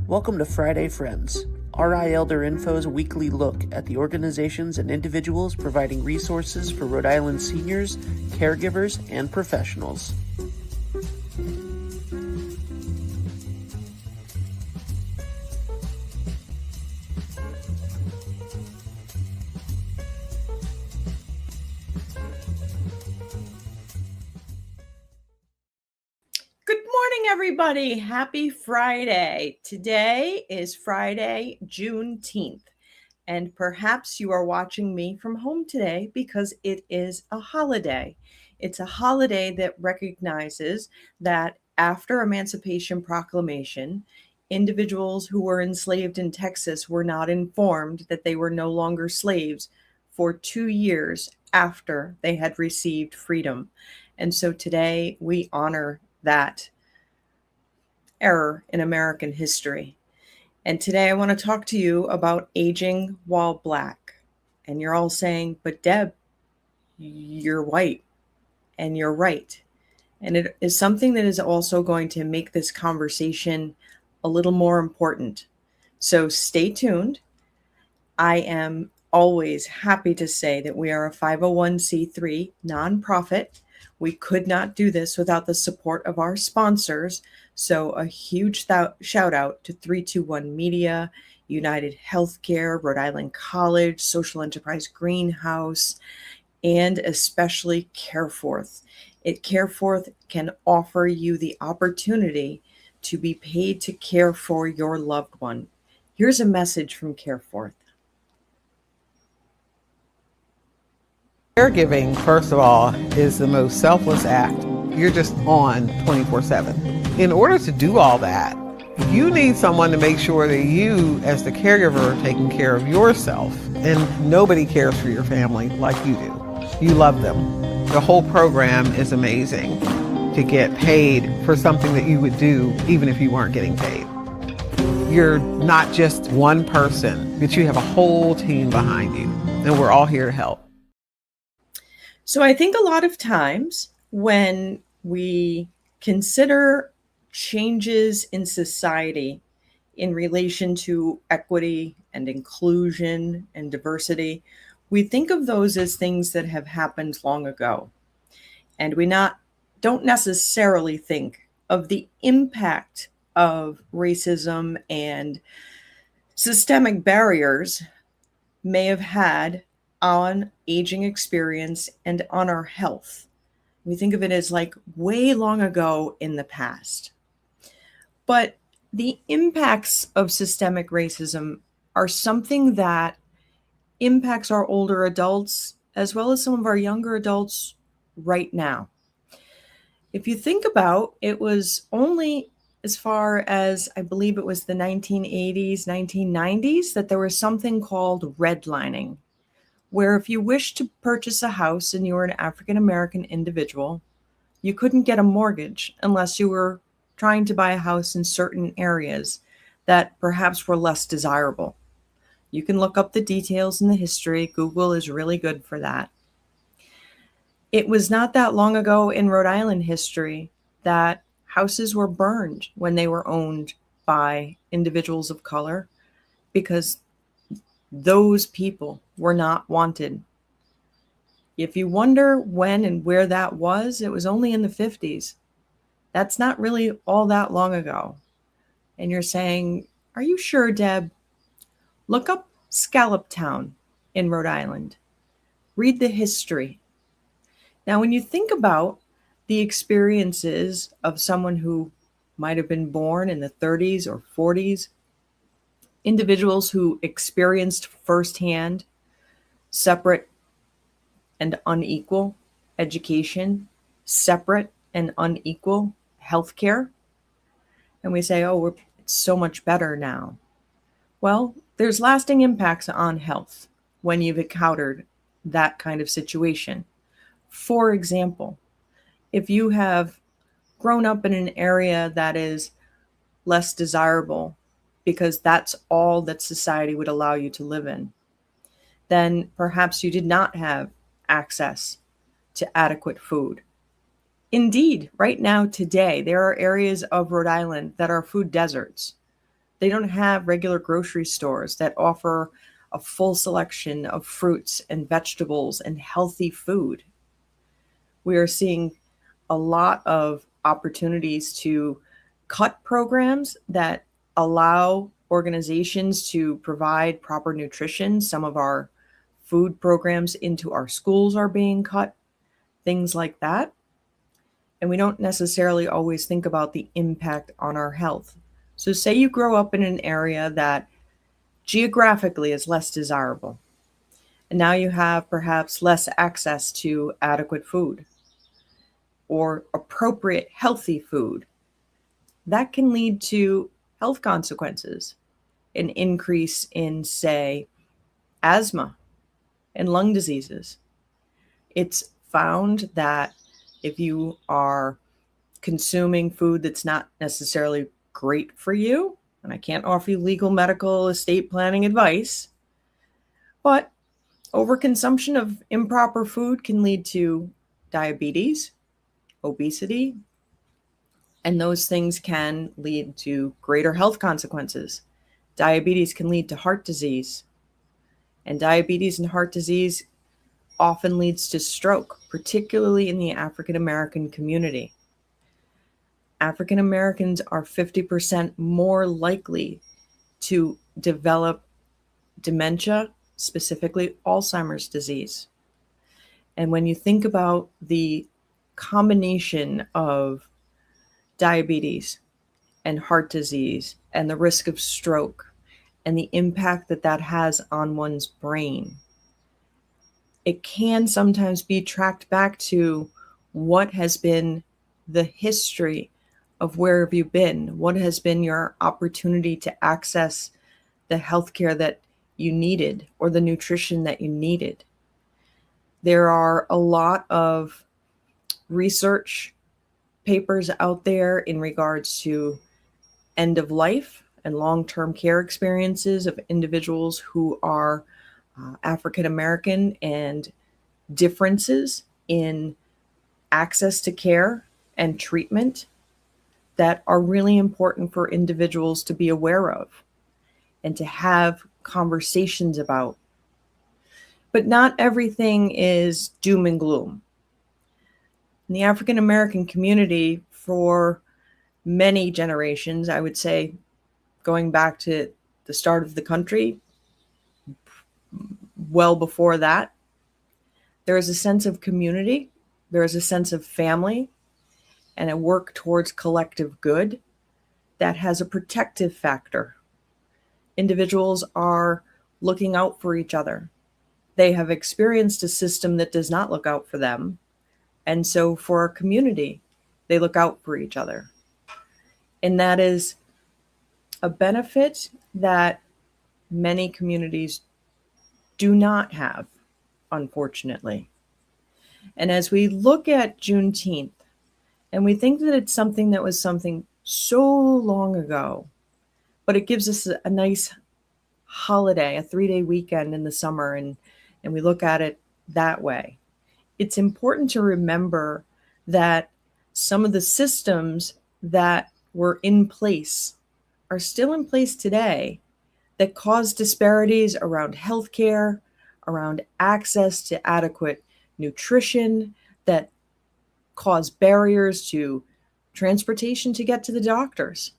Welcome to Friday Friends, RI Elder Info's weekly look at the organizations and individuals providing resources for Rhode Island seniors, caregivers, and professionals. Everybody, happy Friday. Today is Friday, Juneteenth, and perhaps you are watching me from home today because it is a holiday. It's a holiday that recognizes that after Emancipation Proclamation, individuals who were enslaved in Texas were not informed that they were no longer slaves for 2 years after they had received freedom. And so today we honor that error in American history. And today I want to talk to you about aging while Black. And you're all saying, but Deb, you're white. And you're right. And it is something that is also going to make this conversation a little more important. So stay tuned. I am always happy to say that we are a 501c3 nonprofit. We could not do this without the support of our sponsors. So a huge shout out to 321 Media, United Healthcare, Rhode Island College, Social Enterprise Greenhouse, and especially CareForth. CareForth can offer you the opportunity to be paid to care for your loved one. Here's a message from CareForth. Caregiving, first of all, is the most selfless act. You're just on 24/7. In order to do all that, you need someone to make sure that you, as the caregiver, are taking care of yourself. And nobody cares for your family like you do. You love them. The whole program is amazing to get paid for something that you would do even if you weren't getting paid. You're not just one person, but you have a whole team behind you, and we're all here to help. So I think a lot of times when we consider changes in society in relation to equity and inclusion and diversity, we think of those as things that have happened long ago. And we don't necessarily think of the impact of racism and systemic barriers may have had on aging experience and on our health. We think of it as like way long ago in the past. But the impacts of systemic racism are something that impacts our older adults as well as some of our younger adults right now. If you think about it, was only as far as I believe it was the 1980s, 1990s, that there was something called redlining, where if you wished to purchase a house and you were an African-American individual, you couldn't get a mortgage unless you were trying to buy a house in certain areas that perhaps were less desirable. You can look up the details in the history. Google is really good for that. It was not that long ago in Rhode Island history that houses were burned when they were owned by individuals of color because those people were not wanted. If you wonder when and where that was, it was only in the 50s. That's not really all that long ago. And you're saying, are you sure, Deb? Look up Scalloptown in Rhode Island. Read the history. Now, when you think about the experiences of someone who might have been born in the 30s or 40s, individuals who experienced firsthand separate and unequal education, separate and unequal healthcare, and we say, oh, it's so much better now. Well, there's lasting impacts on health when you've encountered that kind of situation. For example, if you have grown up in an area that is less desirable because that's all that society would allow you to live in, then perhaps you did not have access to adequate food. Indeed, right now, today, there are areas of Rhode Island that are food deserts. They don't have regular grocery stores that offer a full selection of fruits and vegetables and healthy food. We are seeing a lot of opportunities to cut programs that allow organizations to provide proper nutrition. Some of our food programs into our schools are being cut, things like that. And we don't necessarily always think about the impact on our health. So say you grow up in an area that geographically is less desirable, and now you have perhaps less access to adequate food or appropriate healthy food. That can lead to health consequences, an increase in, say, asthma and lung diseases. It's found that if you are consuming food that's not necessarily great for you, and I can't offer you legal, medical, estate planning advice, but overconsumption of improper food can lead to diabetes, obesity, and those things can lead to greater health consequences. Diabetes can lead to heart disease, and diabetes and heart disease often leads to stroke, particularly in the African American community. African Americans are 50% more likely to develop dementia, specifically Alzheimer's disease. And when you think about the combination of diabetes and heart disease and the risk of stroke and the impact that that has on one's brain, it can sometimes be tracked back to what has been the history of where have you been? What has been your opportunity to access the healthcare that you needed or the nutrition that you needed? There are a lot of research papers out there in regards to end of life and long-term care experiences of individuals who are African American and differences in access to care and treatment that are really important for individuals to be aware of and to have conversations about. But not everything is doom and gloom. In the African American community, for many generations, I would say going back to the start of the country, well before that, there is a sense of community, there is a sense of family, and a work towards collective good that has a protective factor. Individuals are looking out for each other. They have experienced a system that does not look out for them. And so for our community, they look out for each other. And that is a benefit that many communities do not have, unfortunately. And as we look at Juneteenth, and we think that it's something that was something so long ago, but it gives us a nice holiday, a 3-day weekend in the summer, and we look at it that way. It's important to remember that some of the systems that were in place are still in place today that cause disparities around healthcare, around access to adequate nutrition, that cause barriers to transportation to get to the doctors.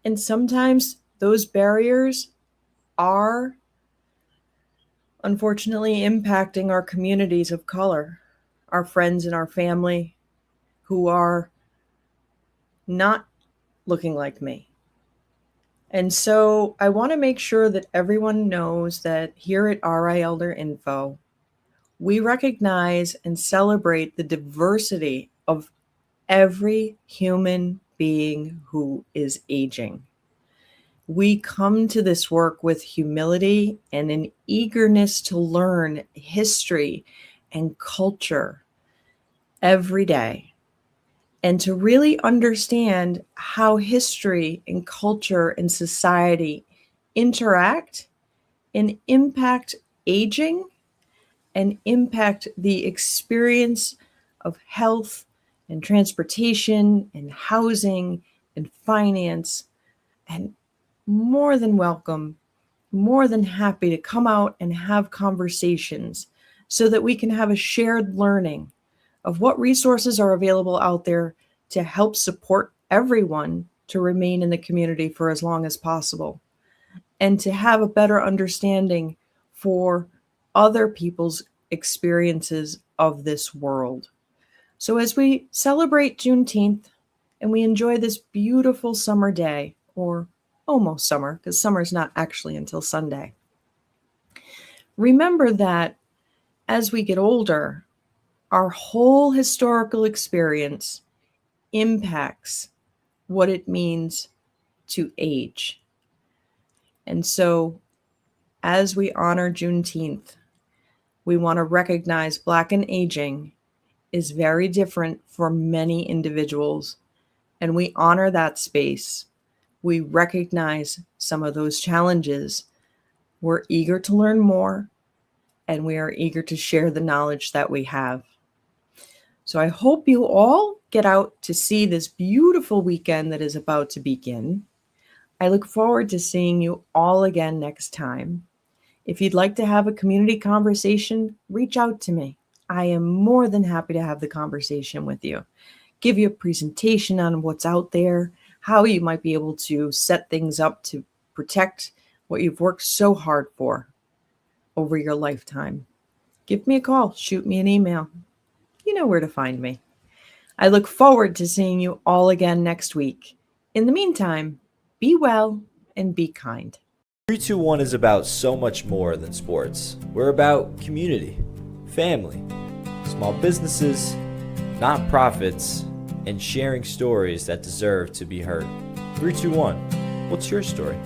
And sometimes those barriers are unfortunately impacting our communities of color, our friends and our family who are not looking like me. And so I want to make sure that everyone knows that here at RI Elder Info, we recognize and celebrate the diversity of every human being who is aging. We come to this work with humility and an eagerness to learn history and culture every day, and to really understand how history and culture and society interact and impact aging and impact the experience of health and transportation and housing and finance and more than welcome, more than happy to come out and have conversations so that we can have a shared learning of what resources are available out there to help support everyone to remain in the community for as long as possible, and to have a better understanding for other people's experiences of this world. So as we celebrate Juneteenth and we enjoy this beautiful summer day, or almost summer, because summer's not actually until Sunday, remember that as we get older, our whole historical experience impacts what it means to age. And so as we honor Juneteenth, we want to recognize Black and aging is very different for many individuals, and we honor that space. We recognize some of those challenges. We're eager to learn more, and we are eager to share the knowledge that we have. So I hope you all get out to see this beautiful weekend that is about to begin. I look forward to seeing you all again next time. If you'd like to have a community conversation, reach out to me. I am more than happy to have the conversation with you. Give you a presentation on what's out there, how you might be able to set things up to protect what you've worked so hard for over your lifetime. Give me a call, shoot me an email. You know where to find me. I look forward to seeing you all again next week. In the meantime, be well and be kind. 321 is about so much more than sports. We're about community, family, small businesses, nonprofits, and sharing stories that deserve to be heard. 321, what's your story?